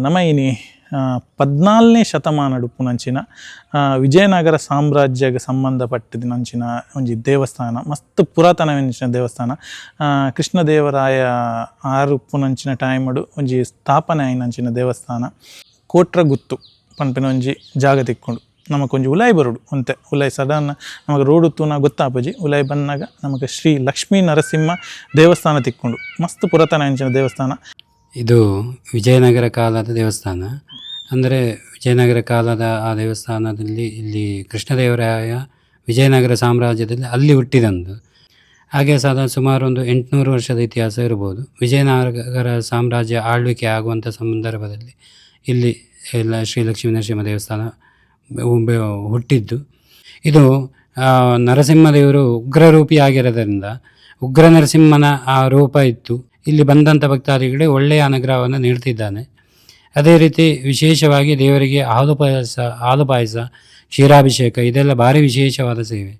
ನಮಯಿನಿ 14ನೇ ಶತಮಾನಡು ಉಪ್ಪುನಂಚಿನ ವಿಜಯನಗರ ಸಾಮ್ರಾಜ್ಯಗೆ ಸಂಬಂಧಪಟ್ಟಿದಂಚಿನ ಒಂಜಿ ದೇವಸ್ಥಾನ ಮಸ್ತ್ ಪುರಾತನವೆಂಚಿನ ದೇವಸ್ಥಾನ. ಕೃಷ್ಣದೇವರಾಯ ಆರು ಉಪ್ಪುನಂಚಿನ ಟೈಮಡು ಒಂಜಿ ಸ್ಥಾಪನೆ ಆಯಿನಂಚಿನ ದೇವಸ್ಥಾನ. ಕೋಟ್ರಗುತ್ತು ಪನ್ಪಿನ ಒಂಜಿ ಜಾಗ ತಿಕ್ಕೊಂಡು ನಮಕೊಂಜಿ ಉಲಾಯಿ ಬರುಡು ಒಂತೆ ಉಲಾಯಿ ಸಡನ್ ನಮಗೆ ರೋಡ್ ತೂನ ಗೊತ್ತಾಪಜಿ ಉಲಾಯಿ ಬಂದಾಗ ನಮಗೆ ಶ್ರೀ ಲಕ್ಷ್ಮೀ ನರಸಿಂಹ ದೇವಸ್ಥಾನ ತಿಕ್ಕೊಂಡು ಮಸ್ತ್ ಪುರಾತನ ಅಂಚಿನ ದೇವಸ್ಥಾನ. ಇದು ವಿಜಯನಗರ ಕಾಲದ ದೇವಸ್ಥಾನ. ಅಂದರೆ ವಿಜಯನಗರ ಕಾಲದ ಆ ದೇವಸ್ಥಾನದಲ್ಲಿ ಇಲ್ಲಿ ಕೃಷ್ಣದೇವರಾಯ ವಿಜಯನಗರ ಸಾಮ್ರಾಜ್ಯದಲ್ಲಿ ಅಲ್ಲಿ ಹುಟ್ಟಿದಂದು. ಹಾಗೆ ಸುಮಾರು ಒಂದು 800 ವರ್ಷದ ಇತಿಹಾಸ ಇರ್ಬೋದು. ವಿಜಯನಗರ ಸಾಮ್ರಾಜ್ಯ ಆಳ್ವಿಕೆ ಆಗುವಂಥ ಸಂದರ್ಭದಲ್ಲಿ ಇಲ್ಲಿ ಎಲ್ಲ ಶ್ರೀ ಲಕ್ಷ್ಮೀ ನರಸಿಂಹ ದೇವಸ್ಥಾನ ಹುಟ್ಟಿದ್ದು. ಇದು ನರಸಿಂಹದೇವರು ಉಗ್ರರೂಪಿ ಆಗಿರೋದ್ರಿಂದ ಉಗ್ರ ನರಸಿಂಹನ ಆ ರೂಪ ಇತ್ತು. ಇಲ್ಲಿ ಬಂದಂಥ ಭಕ್ತಾದಿಗಳಿಗೆ ಒಳ್ಳೆಯ ಅನುಗ್ರಹವನ್ನು ನೀಡ್ತಿದ್ದಾನೆ. ಅದೇ ರೀತಿ ವಿಶೇಷವಾಗಿ ದೇವರಿಗೆ ಹಾಲು ಪಾಯಸ ಕ್ಷೀರಾಭಿಷೇಕ ಇದೆಲ್ಲ ಭಾರಿ ವಿಶೇಷವಾದ ಸೇವೆ.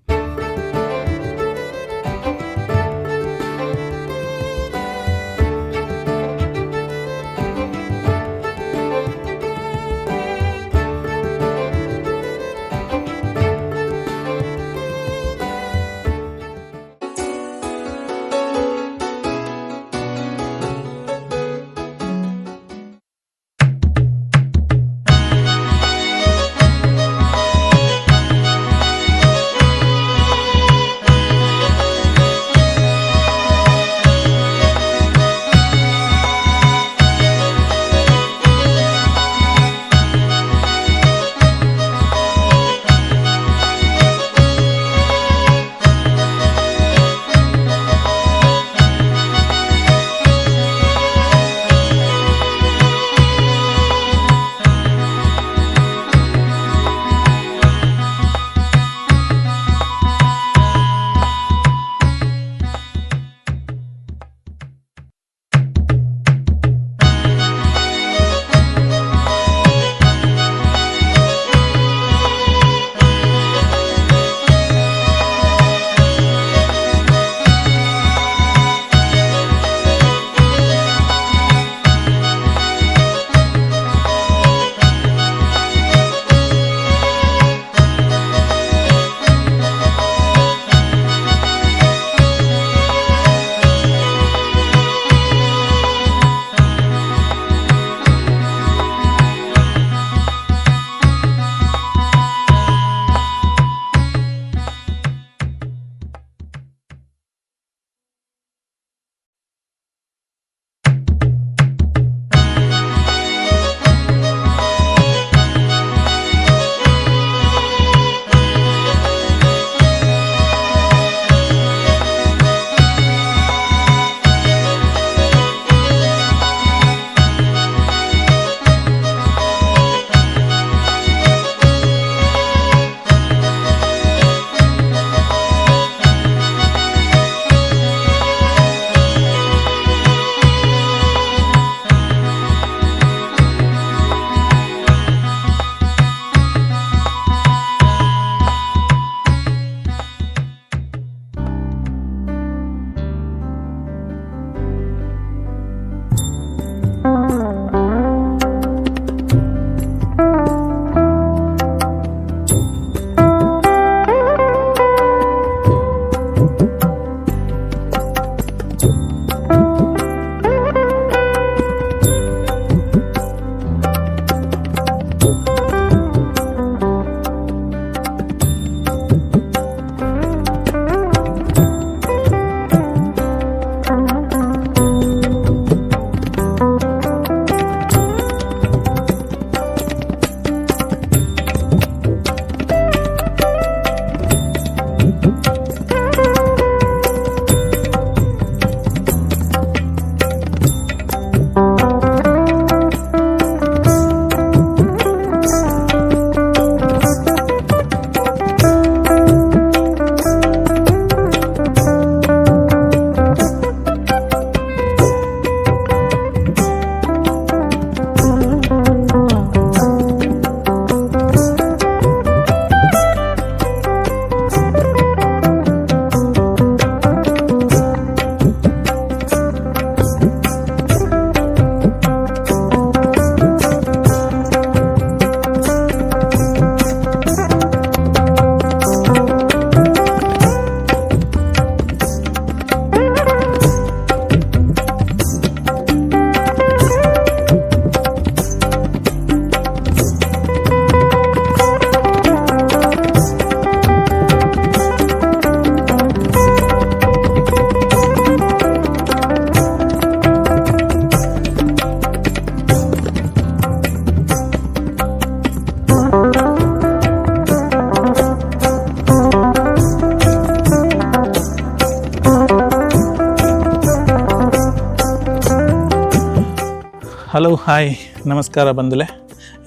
ಹಲೋ ಹಾಯ್ ನಮಸ್ಕಾರ ಬಂಧುಲೆ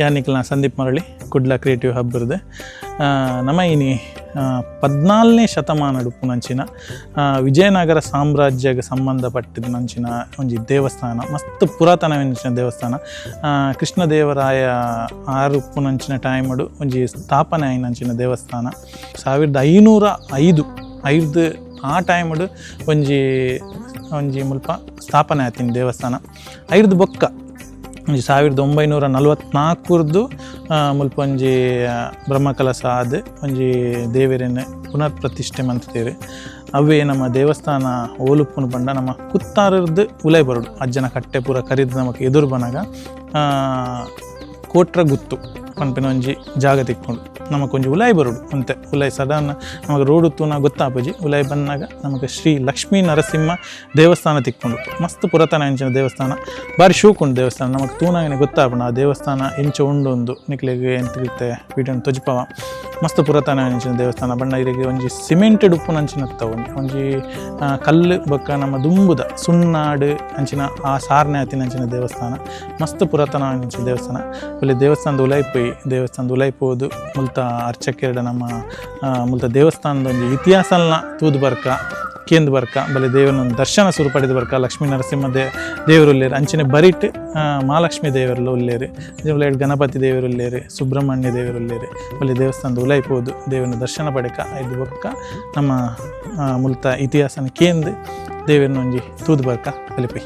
ಯಾನಿಕ್ಲ ಸಂದೀಪ್ ಮರಳಿ ಕುಡ್ಲ ಕ್ರಿಯೇಟಿವ್ ಹಬ್ ಇರದೆ ನಮ್ಮ ಇನಿ 14ನೇ ಶತಮಾನಡುಪ್ಪುನಂಚಿನ ವಿಜಯನಗರ ಸಾಮ್ರಾಜ್ಯಕ್ಕೆ ಸಂಬಂಧಪಟ್ಟಿದ ನಂಚಿನ ಒಂಜಿ ದೇವಸ್ಥಾನ ಮಸ್ತ್ ಪುರಾತನವೆಂಚಿನ ದೇವಸ್ಥಾನ. ಕೃಷ್ಣದೇವರಾಯ ಆರುಪ್ಪುನಂಚಿನ ಟೈಮಡು ಒಂಜಿ ಸ್ಥಾಪನೆ ಆಯ್ನಂಚಿನ ದೇವಸ್ಥಾನ 1505 ಆ ಟೈಮಡು ಒಂಜಿ ಮುಲ್ಪ ಸ್ಥಾಪನೆ ಆಯ್ತಿನ ದೇವಸ್ಥಾನ. ಐರ್ದು ಬೊಕ್ಕ ಒಂಜಿ 1944 ಮುಲ್ಪ ಒಂಜಿ ಬ್ರಹ್ಮಕಲಸ ಆದ್ ಒಂಜಿ ದೇವೆರೆನ್ ಪುನರ್ ಪ್ರತಿಷ್ಠೆ ಮಂತ್ರಿ ಅವೇ ನಮ್ಮ ದೇವಸ್ಥಾನ ಓಲುಪ್ಪುನು ಪಂಡ ನಮ್ಮ ಕುತ್ತಾರದ್ದು ಉಲೈ ಬರೋಡು ಅಜ್ಜನ ಕಟ್ಟೆ ಪೂರ ಕರಿದು ನಮಗೆ ಎದುರು ಬನಾಗ ಕೋಟ್ರ ಗುತ್ತು ಪನ್ಪಿನ ಒಂಜಿ ಜಾಗ ತಿಕ್ಕೊಂಡು ನಮಕೊಂಜಿ ಉಲಾಯಿ ಬರೋಡು ಅಂತೆ ಉಲಾಯಿ ಸಡನ್ ನಮಗೆ ರೋಡು ತೂನ ಗೊತ್ತಾಪಜಿ ಉಲಾಯಿ ಬಂದಾಗ ನಮಗೆ ಶ್ರೀ ಲಕ್ಷ್ಮೀ ನರಸಿಂಹ ದೇವಸ್ಥಾನ ತಿಕ್ಕೊಂಡು ಮಸ್ತ್ ಪುರಾತನ ಎಂಚಿನ ದೇವಸ್ಥಾನ ಬಾರಿ ಶೂಕುಂಡು ದೇವಸ್ಥಾನ ನಮಗೆ ತೂನಾಗಿನ ಗೊತ್ತಾಪಣ ಆ ದೇವಸ್ಥಾನ ಎಂಚ ಉಂಡು ಒಂದು ನಿಕ್ಲಿಗೆ ಎಂತಿರುತ್ತೆ ವೀಡಿಯೋನ ತೊಜ್ಪವ ಮಸ್ತ್ ಪುರಾತನ ಎಂಚಿನ ದೇವಸ್ಥಾನ ಬಣ್ಣ ಇರಿಗೆ ಒಂಜಿ ಸಿಮೆಂಟೆಡ್ ಉಪ್ಪುನಂಚಿನ ಒಂಜಿ ಕಲ್ಲು ಬೊಕ್ಕ ನಮ್ಮ ದುಂಬುದ ಸುಣ್ಣಾಡು ಅಂಚಿನ ಆ ಸಾರನೆ ಆತಿನಂಚಿನ ದೇವಸ್ಥಾನ ಮಸ್ತ್ ಪುರಾತನ ಅಂಚಿನ ದೇವಸ್ಥಾನ. ಅಲ್ಲಿ ದೇವಸ್ಥಾನದ ಉಲಾಯಿಪೋಯಿ ದೇವಸ್ಥಾನದ ಉಲಾಯಿಪೋದು ಮುಲ್ತ ಅರ್ಚಕೆರಡ ನಮ್ಮ ಮುಲ್ತ ದೇವಸ್ಥಾನದ ಒಂದು ಇತಿಹಾಸಲ್ನ ತೂದು ಬರ್ಕ ಕೇಂದ್ರ ಬರ್ಕ ಬಲೆ ದೇವರನ್ನ ದರ್ಶನ ಸುರು ಪಡೆದು ಬರ್ಕ ಲಕ್ಷ್ಮೀ ನರಸಿಂಹ ದೇವರು ಉಲ್ಲೇರು ಅಂಚನೆ ಬರಿಟ್ ಮಹಾಲಕ್ಷ್ಮಿ ದೇವರೆಲ್ಲ ಉಲ್ಲೇರು ಗಣಪತಿ ದೇವರು ಉಲ್ಲೇರು ಸುಬ್ರಹ್ಮಣ್ಯ ದೇವರು ಉಲ್ಲೇರು ಬಲೆ ದೇವಸ್ಥಾನದ ಉಲಾಯಿಪೋದು ದೇವರನ್ನ ದರ್ಶನ ಪಡೆಕ ಐದು ಬೊಕ್ಕ ನಮ್ಮ ಮುಲ್ತ ಇತಿಹಾಸನ ಕೇಂದ್ರ ದೇವರನ್ನ ಒಂಜಿ ತೂದು ಬರ್ಕ ಬಲಿಪೈ.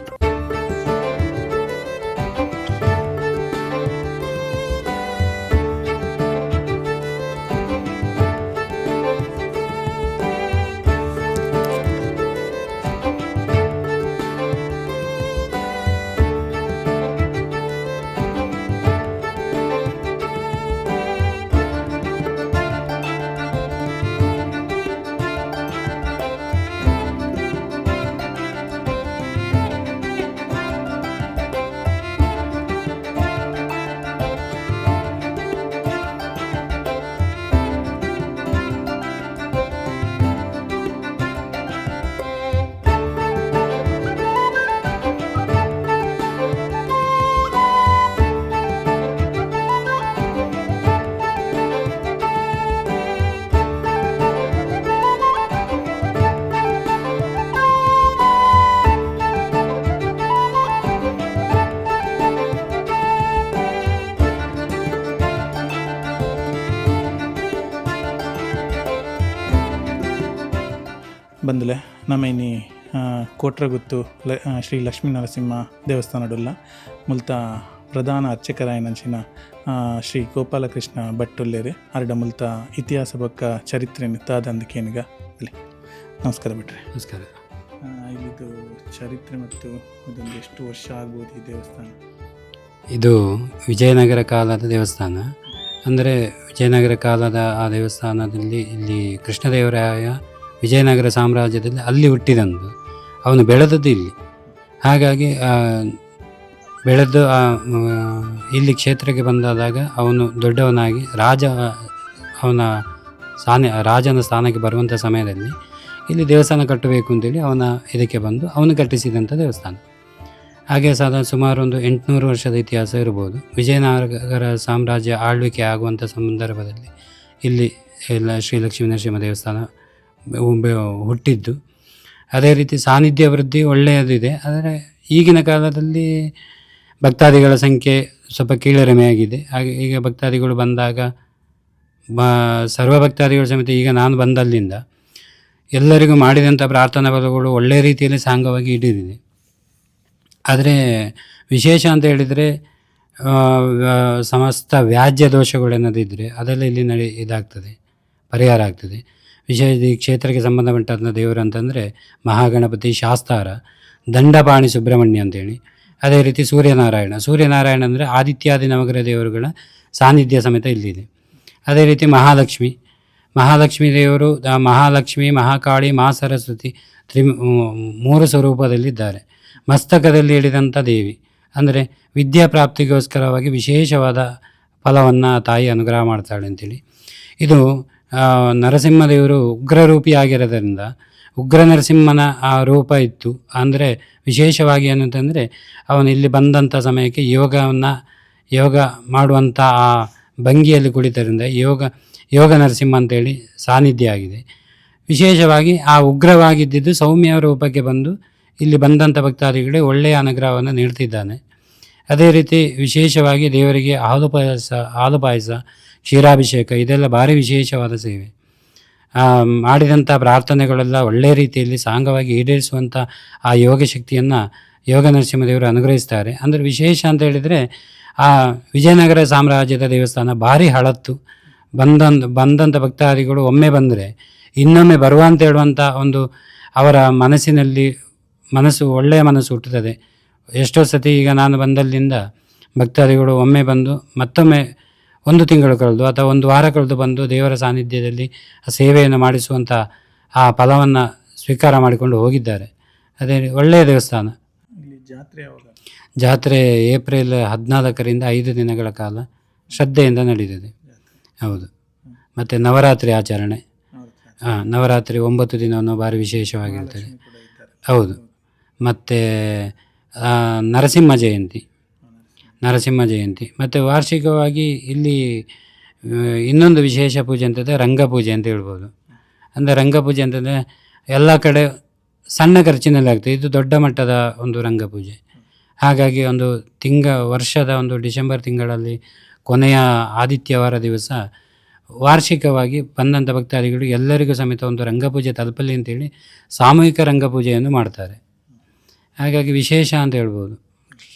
ಬಂದಲೆ ನಮ್ಮ ಇನಿ ಕೋಟ್ರಗುತ್ತು ಶ್ರೀ ಲಕ್ಷ್ಮೀ ನರಸಿಂಹ ದೇವಸ್ಥಾನಡುಲ್ಲ ಮುಲ್ತ ಪ್ರಧಾನ ಅರ್ಚಕರಾಯನಂಚಿನ ಶ್ರೀ ಗೋಪಾಲಕೃಷ್ಣ ಭಟ್ಟುಲ್ಲೇರಿ ಅರ್ಡ ಮುಲ್ತ ಇತಿಹಾಸ ಬೊಕ್ಕ ಚರಿತ್ರೆ ತಾದಂದಕೇನಿಗ ಅಲ್ಲಿ ನಮಸ್ಕಾರ ಬಿಟ್ರೆ. ನಮಸ್ಕಾರ. ಇಲ್ಲಿದು ಚರಿತ್ರೆ ಮತ್ತು ಇದೊಂದು ಎಷ್ಟು ವರ್ಷ ಆಗ್ಬೋದು ಈ ದೇವಸ್ಥಾನ? ಇದು ವಿಜಯನಗರ ಕಾಲದ ದೇವಸ್ಥಾನ. ಅಂದರೆ ವಿಜಯನಗರ ಕಾಲದ ಆ ದೇವಸ್ಥಾನದಲ್ಲಿ ಇಲ್ಲಿ ಕೃಷ್ಣದೇವರಾಯ ವಿಜಯನಗರ ಸಾಮ್ರಾಜ್ಯದಲ್ಲಿ ಅಲ್ಲಿ ಹುಟ್ಟಿದಂದು ಅವನು ಬೆಳೆದದ್ದು ಇಲ್ಲಿ. ಹಾಗಾಗಿ ಬೆಳೆದು ಇಲ್ಲಿ ಕ್ಷೇತ್ರಕ್ಕೆ ಬಂದಾದಾಗ ಅವನು ದೊಡ್ಡವನಾಗಿ ರಾಜನ ಸ್ಥಾನಕ್ಕೆ ಬರುವಂಥ ಸಮಯದಲ್ಲಿ ಇಲ್ಲಿ ದೇವಸ್ಥಾನ ಕಟ್ಟಬೇಕು ಅಂತೇಳಿ ಇದಕ್ಕೆ ಬಂದು ಅವನು ಕಟ್ಟಿಸಿದಂಥ ದೇವಸ್ಥಾನ. ಹಾಗೆ ಸುಮಾರು ಒಂದು 800 ವರ್ಷದ ಇತಿಹಾಸ ಇರ್ಬೋದು. ವಿಜಯನಗರ ಸಾಮ್ರಾಜ್ಯ ಆಳ್ವಿಕೆ ಆಗುವಂಥ ಸಂದರ್ಭದಲ್ಲಿ ಇಲ್ಲಿ ಶ್ರೀ ಲಕ್ಷ್ಮೀ ನರಸಿಂಹ ದೇವಸ್ಥಾನ ಹುಟ್ಟಿದ್ದು. ಅದೇ ರೀತಿ ಸಾನ್ನಿಧ್ಯ ವೃದ್ಧಿ ಒಳ್ಳೆಯದಿದೆ. ಆದರೆ ಈಗಿನ ಕಾಲದಲ್ಲಿ ಭಕ್ತಾದಿಗಳ ಸಂಖ್ಯೆ ಸ್ವಲ್ಪ ಕೀಳರಿಮೆಯಾಗಿದೆ. ಹಾಗೆ ಈಗ ಭಕ್ತಾದಿಗಳು ಬಂದಾಗ ಸರ್ವ ಭಕ್ತಾದಿಗಳ ಸಮೇತ ಈಗ ನಾನು ಬಂದಲ್ಲಿಂದ ಎಲ್ಲರಿಗೂ ಮಾಡಿದಂಥ ಪ್ರಾರ್ಥನಾ ಬಲಗಳು ಒಳ್ಳೆಯ ರೀತಿಯಲ್ಲಿ ಸಾಂಗವಾಗಿ ಹಿಡಿದಿದೆ. ಆದರೆ ವಿಶೇಷ ಅಂತ ಹೇಳಿದರೆ ಸಮಸ್ತ ವ್ಯಾಜ್ಯ ದೋಷಗಳೇನದಿದ್ದರೆ ಅದೆಲ್ಲ ಇಲ್ಲಿ ಇದಾಗ್ತದೆ, ಪರಿಹಾರ ಆಗ್ತದೆ. ವಿಶೇಷ ಈ ಕ್ಷೇತ್ರಕ್ಕೆ ಸಂಬಂಧಪಟ್ಟಂಥ ದೇವರು ಅಂತಂದರೆ ಮಹಾಗಣಪತಿ, ಶಾಸ್ತಾರ, ದಂಡಪಾಣಿ ಸುಬ್ರಹ್ಮಣ್ಯ ಅಂತೇಳಿ. ಅದೇ ರೀತಿ ಸೂರ್ಯನಾರಾಯಣ ಅಂದರೆ ಆದಿತ್ಯಾದಿ ನವಗ್ರಹ ದೇವರುಗಳ ಸಾನ್ನಿಧ್ಯ ಸಮೇತ ಇಲ್ಲಿದೆ. ಅದೇ ರೀತಿ ಮಹಾಲಕ್ಷ್ಮಿ ದೇವರು ಮಹಾಲಕ್ಷ್ಮಿ, ಮಹಾಕಾಳಿ, ಸರಸ್ವತಿ 3 ಸ್ವರೂಪದಲ್ಲಿದ್ದಾರೆ. ಮಸ್ತಕದಲ್ಲಿ ಹಿಡಿದಂಥ ದೇವಿ ಅಂದರೆ ವಿದ್ಯಾಪ್ರಾಪ್ತಿಗೋಸ್ಕರವಾಗಿ ವಿಶೇಷವಾದ ಫಲವನ್ನು ತಾಯಿ ಅನುಗ್ರಹ ಮಾಡ್ತಾಳೆ ಅಂತೇಳಿ. ಇದು ನರಸಿಂಹದೇವರು ಉಗ್ರರೂಪಿಯಾಗಿರೋದ್ರಿಂದ ಉಗ್ರ ನರಸಿಂಹನ ಆ ರೂಪ ಇತ್ತು. ಅಂದರೆ ವಿಶೇಷವಾಗಿ ಏನಂತಂದರೆ ಅವನು ಇಲ್ಲಿ ಬಂದಂಥ ಸಮಯಕ್ಕೆ ಯೋಗ ಮಾಡುವಂಥ ಆ ಭಂಗಿಯಲ್ಲಿ ಕುಳಿತರಿಂದ ಯೋಗ ನರಸಿಂಹ ಅಂತೇಳಿ ಸಾನ್ನಿಧ್ಯ ಆಗಿದೆ. ವಿಶೇಷವಾಗಿ ಆ ಉಗ್ರವಾಗಿದ್ದಿದ್ದು ಸೌಮ್ಯ ರೂಪಕ್ಕೆ ಬಂದು ಇಲ್ಲಿ ಬಂದಂಥ ಭಕ್ತಾದಿಗಳಿಗೆ ಒಳ್ಳೆಯ ಅನುಗ್ರಹವನ್ನು ನೀಡ್ತಿದ್ದಾನೆ. ಅದೇ ರೀತಿ ವಿಶೇಷವಾಗಿ ದೇವರಿಗೆ ಹಾಲು ಪಾಯಸ ಕ್ಷೀರಾಭಿಷೇಕ ಇದೆಲ್ಲ ಭಾರಿ ವಿಶೇಷವಾದ ಸೇವೆ. ಮಾಡಿದಂಥ ಪ್ರಾರ್ಥನೆಗಳೆಲ್ಲ ಒಳ್ಳೆಯ ರೀತಿಯಲ್ಲಿ ಸಾಂಗವಾಗಿ ಈಡೇರಿಸುವಂಥ ಆ ಯೋಗ ಶಕ್ತಿಯನ್ನು ಯೋಗ ನರಸಿಂಹದೇವರು ಅನುಗ್ರಹಿಸ್ತಾರೆ. ಅಂದರೆ ವಿಶೇಷ ಅಂತ ಹೇಳಿದರೆ ಆ ವಿಜಯನಗರ ಸಾಮ್ರಾಜ್ಯದ ದೇವಸ್ಥಾನ ಭಾರಿ ಹಳತ್ತು. ಬಂದಂಥ ಭಕ್ತಾದಿಗಳು ಒಮ್ಮೆ ಬಂದರೆ ಇನ್ನೊಮ್ಮೆ ಬರುವ ಅಂತ ಹೇಳುವಂಥ ಒಂದು ಅವರ ಮನಸ್ಸಿನಲ್ಲಿ ಒಳ್ಳೆಯ ಮನಸ್ಸು ಹುಟ್ಟುತ್ತದೆ. ಎಷ್ಟೋ ಸತಿ ಈಗ ನಾನು ಬಂದಲ್ಲಿಂದ ಭಕ್ತಾದಿಗಳು ಒಮ್ಮೆ ಬಂದು ಮತ್ತೊಮ್ಮೆ 1 ತಿಂಗಳು ಕಳೆದು ಅಥವಾ 1 ವಾರ ಕಳೆದು ಬಂದು ದೇವರ ಸಾನ್ನಿಧ್ಯದಲ್ಲಿ ಆ ಸೇವೆಯನ್ನು ಮಾಡಿಸುವಂಥ ಆ ಫಲವನ್ನು ಸ್ವೀಕಾರ ಮಾಡಿಕೊಂಡು ಹೋಗಿದ್ದಾರೆ. ಅದೇ ಒಳ್ಳೆಯ ದೇವಸ್ಥಾನ. ಜಾತ್ರೆ ಏಪ್ರಿಲ್ 14ರಿಂದ 5 ದಿನಗಳ ಕಾಲ ಶ್ರದ್ಧೆಯಿಂದ ನಡೆದಿದೆ. ಹೌದು. ಮತ್ತು ನವರಾತ್ರಿ ಆಚರಣೆ, ನವರಾತ್ರಿ 9 ದಿನವನ್ನು ಭಾರಿ ವಿಶೇಷವಾಗಿರ್ತದೆ. ಹೌದು. ಮತ್ತು ನರಸಿಂಹ ಜಯಂತಿ ಮತ್ತು ವಾರ್ಷಿಕವಾಗಿ ಇಲ್ಲಿ ಇನ್ನೊಂದು ವಿಶೇಷ ಪೂಜೆ ಅಂತಂದರೆ ರಂಗಪೂಜೆ ಅಂತ ಹೇಳ್ಬೋದು. ಅಂದರೆ ರಂಗಪೂಜೆ ಅಂತಂದರೆ ಎಲ್ಲ ಕಡೆ ಸಣ್ಣ ಖರ್ಚಿನಲ್ಲಿ ಆಗ್ತದೆ, ಇದು ದೊಡ್ಡ ಮಟ್ಟದ ಒಂದು ರಂಗಪೂಜೆ. ಹಾಗಾಗಿ ಒಂದು ವರ್ಷದ ಒಂದು ಡಿಸೆಂಬರ್ ತಿಂಗಳಲ್ಲಿ ಕೊನೆಯ ಆದಿತ್ಯವಾರ ದಿವಸ ವಾರ್ಷಿಕವಾಗಿ ಬಂದಂಥ ಭಕ್ತಾದಿಗಳು ಎಲ್ಲರಿಗೂ ಸಮೇತ ಒಂದು ರಂಗಪೂಜೆ ತಲುಪಲಿ ಅಂತೇಳಿ ಸಾಮೂಹಿಕ ರಂಗಪೂಜೆಯನ್ನು ಮಾಡ್ತಾರೆ. ಹಾಗಾಗಿ ವಿಶೇಷ ಅಂತ ಹೇಳ್ಬೋದು.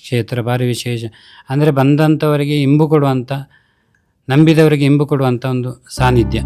ಕ್ಷೇತ್ರ ಭಾರಿ ವಿಶೇಷ. ಅಂದರೆ ಬಂದಂಥವರಿಗೆ ಇಂಬು ಕೊಡುವಂಥ, ನಂಬಿದವರಿಗೆ ಇಂಬು ಕೊಡುವಂಥ ಒಂದು ಸಾನ್ನಿಧ್ಯ.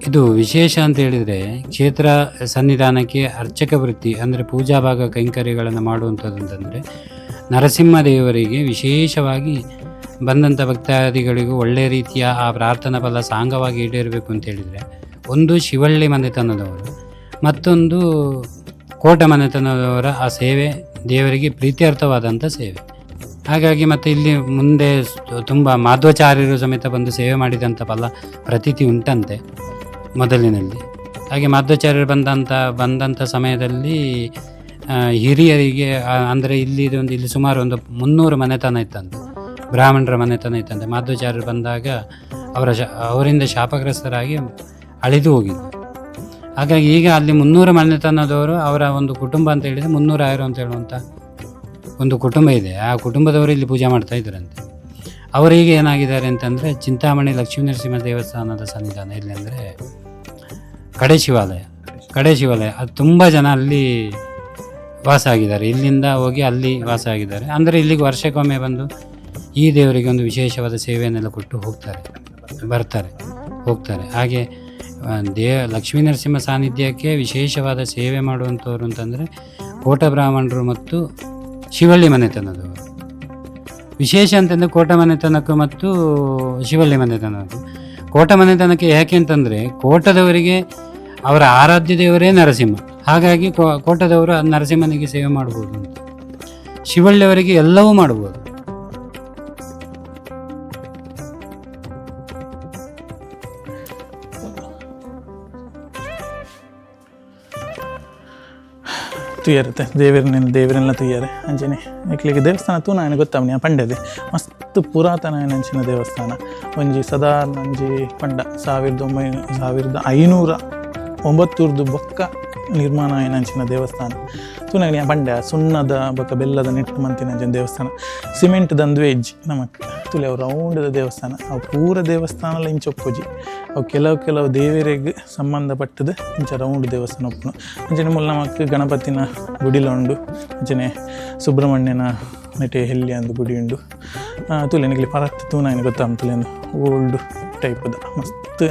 ಇದು ವಿಶೇಷ ಅಂತ ಹೇಳಿದರೆ ಕ್ಷೇತ್ರ ಸನ್ನಿಧಾನಕ್ಕೆ ಅರ್ಚಕ ವೃತ್ತಿ ಅಂದರೆ ಪೂಜಾ ಭಾಗ ಕೈಂಕರ್ಯಗಳನ್ನು ಮಾಡುವಂಥದ್ದು ಅಂತಂದರೆ ನರಸಿಂಹದೇವರಿಗೆ ವಿಶೇಷವಾಗಿ ಬಂದಂಥ ಭಕ್ತಾದಿಗಳಿಗೂ ಒಳ್ಳೆಯ ರೀತಿಯ ಆ ಪ್ರಾರ್ಥನಾ ಫಲ ಸಾಂಗವಾಗಿ ಈಡೇರಬೇಕು ಅಂತ ಹೇಳಿದರೆ, ಒಂದು ಶಿವಳ್ಳಿ ಮನೆತನದವರು, ಮತ್ತೊಂದು ಕೋಟ ಮನೆತನದವರ ಆ ಸೇವೆ ದೇವರಿಗೆ ಪ್ರೀತ್ಯರ್ಥವಾದಂಥ ಸೇವೆ. ಹಾಗಾಗಿ ಮತ್ತು ಇಲ್ಲಿ ಮುಂದೆ ತುಂಬ ಮಾಧ್ವಾಚಾರ್ಯರು ಸಮೇತ ಬಂದು ಸೇವೆ ಮಾಡಿದಂಥ ಫಲ ಪ್ರತೀತಿ ಉಂಟಂತೆ ಮೊದಲಿನಲ್ಲಿ. ಹಾಗೆ ಮಾಧ್ವಾಚಾರ್ಯರು ಬಂದಂಥ ಸಮಯದಲ್ಲಿ ಹಿರಿಯರಿಗೆ ಅಂದರೆ ಇಲ್ಲಿ ಸುಮಾರು ಒಂದು 300 ಮನೆತನ ಇತ್ತಂತೆ, ಬ್ರಾಹ್ಮಣರ ಮನೆತನ ಇತ್ತಂತೆ. ಮಾಧ್ವಾಚಾರ್ಯರು ಬಂದಾಗ ಅವರಿಂದ ಶಾಪಗ್ರಸ್ತರಾಗಿ ಅಳಿದು ಹೋಗಿದ್ದು. ಹಾಗಾಗಿ ಈಗ ಅಲ್ಲಿ 300 ಮನೆತನದವರು, ಅವರ ಒಂದು ಕುಟುಂಬ ಅಂತ ಹೇಳಿದರೆ 300 ಅಂತ ಹೇಳುವಂಥ ಒಂದು ಕುಟುಂಬ ಇದೆ. ಆ ಕುಟುಂಬದವರು ಇಲ್ಲಿ ಪೂಜೆ ಮಾಡ್ತಾ ಇದ್ದರಂತೆ. ಅವರಿಗೆ ಏನಾಗಿದ್ದಾರೆ ಅಂತಂದರೆ ಚಿಂತಾಮಣಿ ಲಕ್ಷ್ಮೀ ನರಸಿಂಹ ದೇವಸ್ಥಾನದ ಸನ್ನಿಧಾನ ಎಲ್ಲಿ ಅಂದರೆ ಕಡೆ ಶಿವಾಲಯ. ಅದು ತುಂಬ ಜನ ಅಲ್ಲಿ ವಾಸ ಆಗಿದ್ದಾರೆ, ಇಲ್ಲಿಂದ ಹೋಗಿ ಅಲ್ಲಿ ವಾಸ ಆಗಿದ್ದಾರೆ. ಅಂದರೆ ಇಲ್ಲಿಗೆ ವರ್ಷಕ್ಕೊಮ್ಮೆ ಬಂದು ಈ ದೇವರಿಗೆ ಒಂದು ವಿಶೇಷವಾದ ಸೇವೆಯನ್ನೆಲ್ಲ ಕೊಟ್ಟು ಹೋಗ್ತಾರೆ. ಹಾಗೆ ಲಕ್ಷ್ಮೀ ನರಸಿಂಹ ಸಾನ್ನಿಧ್ಯಕ್ಕೆ ವಿಶೇಷವಾದ ಸೇವೆ ಮಾಡುವಂಥವ್ರು ಅಂತಂದರೆ ಕೋಟ ಬ್ರಾಹ್ಮಣರು ಮತ್ತು ಶಿವಳ್ಳಿ ಮನೆತನದವರು. ವಿಶೇಷ ಅಂತಂದರೆ ಕೋಟ ಮನೆತನಕ್ಕೂ ಮತ್ತು ಶಿವಳ್ಳಿ ಮನೆತನಕ್ಕೂ. ಕೋಟ ಮನೆತನಕ್ಕೆ ಯಾಕೆ ಅಂತಂದರೆ ಕೋಟದವರಿಗೆ ಅವರ ಆರಾಧ್ಯ ದೇವರೇ ನರಸಿಂಹ, ಹಾಗಾಗಿ ಕೋಟದವರು ನರಸಿಂಹನಿಗೆ ಸೇವೆ ಮಾಡ್ಬೋದು ಅಂತ. ಶಿವಳ್ಳಿಯವರಿಗೆ ಎಲ್ಲವೂ ಮಾಡ್ಬೋದು. ತುಯ್ಯರುತ್ತೆ ದೇವರೆಲ್ಲ ತುಯ್ಯಾರೆ ಅಂಚನೆ ಎಕ್ಲಿಗೆ ದೇವಸ್ಥಾನ ತೂನ ನನಗೆ ಗೊತ್ತಾವನಿ ಪಂಡದೆ ಮಸ್ತ್ ಪುರಾತನ ನಂಚಿನ ದೇವಸ್ಥಾನ ಒಂಜಿ ಸಾಧಾರಣ ಒಂಜಿ ಪಂಡ 1509 ಬೊಕ್ಕ ನಿರ್ಮಾಣ ಆಯ್ನಂಚಿನ ದೇವಸ್ಥಾನ ತೂನಗಲಿ ಪಂಡ ಸುಣ್ಣದ ಬೊಕ್ಕ ಬೆಲ್ಲದ ನೆಟ್ಟು ಮಂತಿನಂಚಿನ ದೇವಸ್ಥಾನ ಸಿಮೆಂಟ್ ದಂದು ವೇಜ್ ನಮಕ್ ತುಲೆ ಅವು ರೌಂಡದ ದೇವಸ್ಥಾನ ಅವು ಪೂರ ದೇವಸ್ಥಾನ ಇಂಚೊಪ್ಪುಜಿ ಅವು ಕೆಲವು ದೇವರಿಗೆ ಸಂಬಂಧಪಟ್ಟದ ಇಂಚ ರೌಂಡ್ ದೇವಸ್ಥಾನ ಒಪ್ಪುನು ಅಂಚನೆ ಮೂಲ ನಮಕ್ ಗಣಪತಿನ ಗುಡಿಲ ಉಂಡು ಅಂಚನೆ ಸುಬ್ರಹ್ಮಣ್ಯನ ನೆಟೆ ಹೆಲ್ಲಿ ಅಂದು ಗುಡಿ ಉಂಡು ತುಲೆ ನಿಗಲಿ ಪರತ್ ತೂನಾಯಿನ ಗೊತ್ತಾಮ ತುಲೆ ಓಲ್ಡ್ ಟೈಪದ ಮಸ್ತ್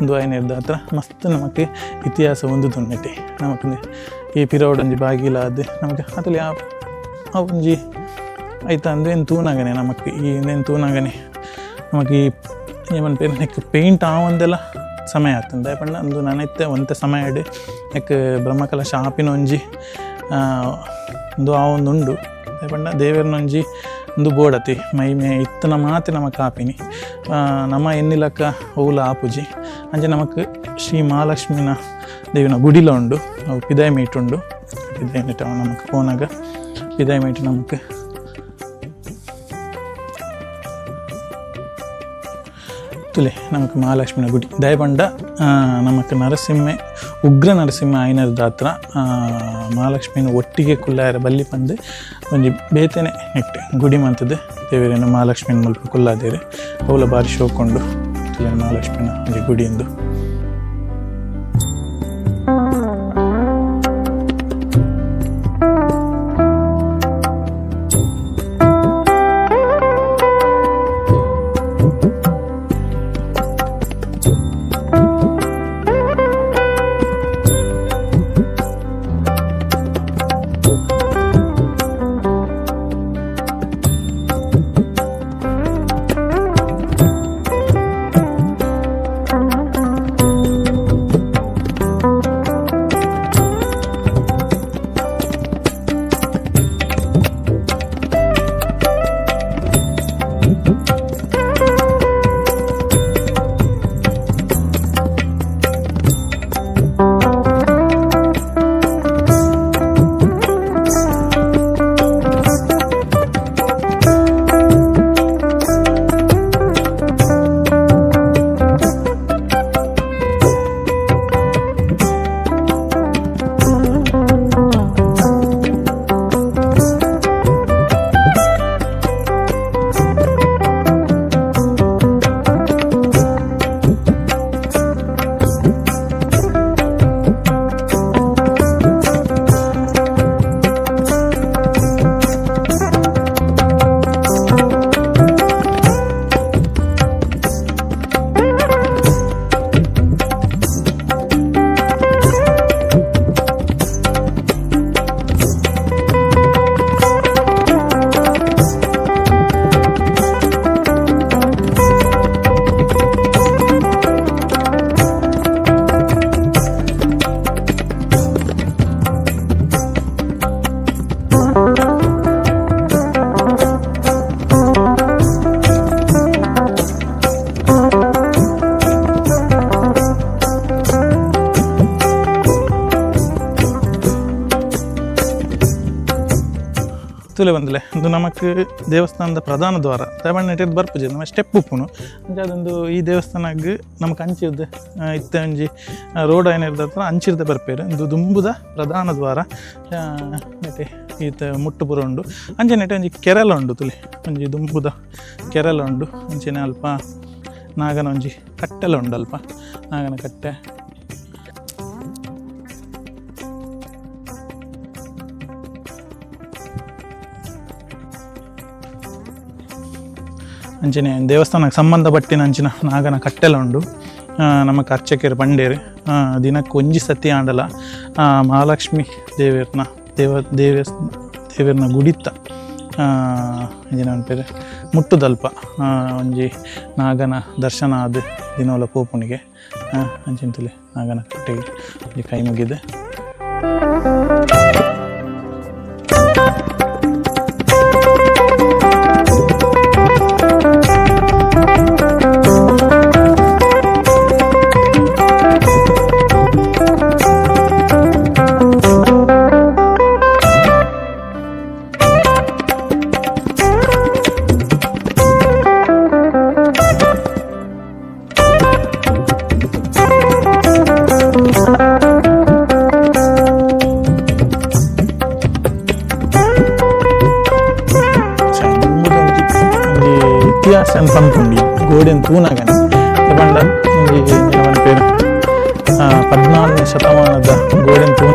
ಒಂದು ಆಯ್ನೆರ್ದ ಹತ್ರ ಮಸ್ತ್ ನಮಗೆ ಇತಿಹಾಸ ಒಂದು ತುಣ್ಣೆಟೆ ನಮಕ್ ಈ ಪಿರವಡೊಂಜಿ ಬಾಗಿಲಾದ ನಮಗೆ ಅದಲ್ಲಿ ಆ ಒಂಜಿ ಆಯ್ತಾ ಅಂದರೆ ಏನು ತೂನಾಗನೆ ನಮಗೆ ಈ ಇನ್ನೇನು ತೂನಾಗನೆ ನಮಗೆ ಈ ಏಮನ್ ಪೇರು ನೆಕ್ ಪೇಂಟ್ ಆವಂದೆಲ್ಲ ಸಮಯ ಆಗ್ತದೆ ಪಂಡ ಅಂದು ನನೈತೆ ಒಂತೆ ಸಮಯ ಇಡು ನೆಕ್ ಬ್ರಹ್ಮಕಲ ಶಾಪಿನ ಒಂಜಿ ಒಂದು ಆ ಒಂದು ಉಂಡು ಪಂಡ ದೇವರನೊಂಜಿ ಒಂದು ಬೋಡತಿ ಮೈಮೆ ಇತ್ತನ ಮಾತೆ ನಮಕ್ ಆಪಿನಿ ನಮ್ಮ ಎನ್ನಿಲಕ್ಕ ಓಲ ಆಪುಜಿ ಅಂಚೆ ನಮಕ್ ಶ್ರೀ ಮಹಾಲಕ್ಷ್ಮಿನ ದೇವಿನ ಗುಡಿಲ ಉಂಡು ಅವು ಪಿದಾಯಿ ಮೀಟ್ ಉಂಡು ಪಿದಾಯಿ ಮೀಟ್ ಅವು ನಮಕ್ ಪೋನಾಗ ಪಿದಾಯಿ ಮೀಟ್ ನಮಕ್ ತುಲೆ ನಮಕ್ ಮಹಾಲಕ್ಷ್ಮಿನ ಗುಡಿ ದಯಪಂಡ ನಮಕ್ ನರಸಿಂಹೆ ಉಗ್ರ ನರಸಿಂಹ ಆಯ್ನದ ಹತ್ರ ಮಹಾಲಕ್ಷ್ಮಿನ ಒಟ್ಟಿಗೆ ಕುಲ್ಲಾಯರ ಬಲ್ಲಿ ಪಂದು ಒಂಜಿ ಬೇತೆನೆ ನೆಟ್ಟು ಗುಡಿ ಮಂತದ್ದು ದೇವರೇನು ಮಹಾಲಕ್ಷ್ಮಿನ ಮುಲ್ಪ ಕುಲ್ಲಾದೇರಿ ಅವಳ ಬಾರಿ ಶೋಕೊಂಡು ತುಲೆ ಮಹಾಲಕ್ಷ್ಮಿನ ಒಂಜಿ ಗುಡಿಯಿಂದ ತುಲೆ ಬಂದಲೆ ಇದು ನಮಕ್ ದೇವಸ್ಥಾನದ ಪ್ರಧಾನ ದ್ವಾರ ತಗೊಂಡು ನೆಟ್ಟಿದ್ದು ಬರ್ಪುಜಿ ನಮ್ಮ ಸ್ಟೆಪ್ ಉಪ್ಪುನು ಅಂಚೆ ಅದೊಂದು ಈ ದೇವಸ್ಥಾನಕ್ಕೆ ನಮಗೆ ಅಂಚಿರ್ದು ಇತ್ತ ಒಂಜಿ ರೋಡ್ ಏನಿರ್ದ ಹತ್ರ ಅಂಚಿರ್ದ ಬರ್ಪೇರು ಇದು ದುಂಬುದ ಪ್ರಧಾನ ದ್ವಾರ ನೆಟ್ಟೆ ಈತ ಮುಟ್ಟು ಪುರ ಉಂಡು ಅಂಚೆ ನೆಟ್ಟೆ ಒಂಜಿ ಕೆರೆಲ ಉಂಡು ತುಲೆ ಒಂಜಿ ದುಂಬುದ ಕೆರೆಲ ಉಂಡು ಅಂಚೆನೆ ಅಲ್ಪ ನಾಗನ ಒಂಜಿ ಕಟ್ಟೆಲ ಉಂಡು ಅಲ್ಪ ನಾಗನ ಕಟ್ಟೆ ಅಂಚನೆ ದೇವಸ್ಥಾನಕ್ಕೆ ಸಂಬಂಧಪಟ್ಟಿನ ಅಂಚಿನ ನಾಗನ ಕಟ್ಟೆಲ ಉಂಡು ನಮಕ್ ಅರ್ಚಕರು ಪಂಡೇರು ದಿನಕ್ಕೆ ಒಂಜಿ ಸತಿ ಆಂಡಲ ಮಹಾಲಕ್ಷ್ಮಿ ದೇವರನ ಗುಡಿತ್ತ ಇಂಜಿನ ಪೇರು ಮುಟ್ಟುದಲ್ಪ ಒಂಜಿ ನಾಗನ ದರ್ಶನ ಆದ ದಿನವಲ ಪೋಪುನಿಗೆ ಅಂಚಿಂತಲೇ ನಾಗನ ಕಟ್ಟೆಗೆ ಒಂಜಿ ಕೈ ಮುಗಿದೆ. ಉಂಡಿ ಗೋಡೆನ್ ತೂನಗನೆ ತಗೊಂಡ ಅವನ ಪೇರು 14ನೇ ಶತಮಾನದ ಗೋಡೆನ್ ತೂ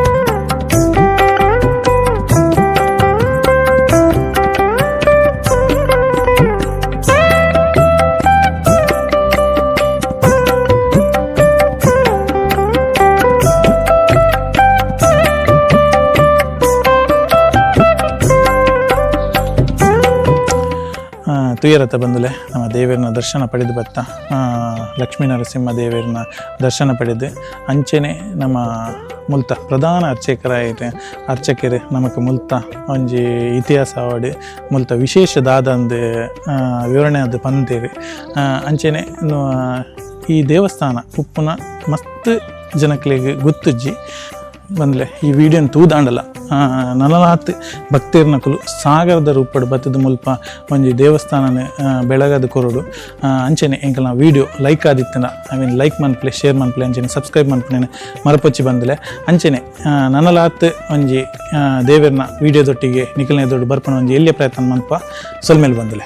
ತುಯರತ ಬಂದುಲೆ ನಮ್ಮ ದೇವರನ್ನ ದರ್ಶನ ಪಡೆದು ಬತ್ತ ಲಕ್ಷ್ಮೀ ನರಸಿಂಹ ದೇವರನ್ನ ದರ್ಶನ ಪಡೆದು ಅಂಚೆನೆ ನಮ್ಮ ಮುಲ್ತ ಪ್ರಧಾನ ಅರ್ಚಕರು ನಮಕ್ ಮುಲ್ತ ಒಂಜಿ ಇತಿಹಾಸ ಆವಡ್ ಮುಲ್ತ ವಿಶೇಷದಾದಂದು ವಿವರಣೆ ಅದು ಪಂತೇರಿ ಅಂಚೆನೆ ಈ ದೇವಸ್ಥಾನ ಉಪ್ಪುನ ಮಸ್ತ್ ಜನಕ್ಲೆಗ್ ಗೊತ್ತುಜ್ಜಿ ಬಂದ್ಲೆ ಈ ವಿಡಿಯೋನ ತೂದಾಂಡಲ ನನಲಾತ್ ಭಕ್ತಿರ್ನಕುಲು ಸಾಗರದ ರೂಪಡ್ ಬತ್ತದ ಮುಲ್ಪ ಒಂಜಿ ದೇವಸ್ಥಾನನೆ ಬೆಳಗದ ಕೊರಡು ಅಂಚೆನೆ ಎಂಕಲ್ನ ವಿಡಿಯೋ ಲೈಕ್ ಆದಿತ್ತನ ಲೈಕ್ ಮನ್ಪ್ಲೆ ಶೇರ್ ಮನ್ಪ್ಲೆ ಅಂಚೆನೆ ಸಬ್ಸ್ಕ್ರೈಬ್ ಮನ್ಪುನೇನೆ ಮರಪೊಚ್ಚಿ ಬಂದಲೆ ಅಂಚೆನೆ ನನಲಾತ್ ಒಂಜಿ ದೇವರನ್ನ ವಿಡಿಯೋದೊಟ್ಟಿಗೆ ನಿಖಲ್ನೇ ದೊಡ್ಡ ಬರ್ಪಣ ಒಂಜಿ ಎಲ್ಲಿಯ ಪ್ರಯತ್ನ ಮನ್ಪ ಸೊಲ್ಮೇಲೆ ಬಂದಲೆ.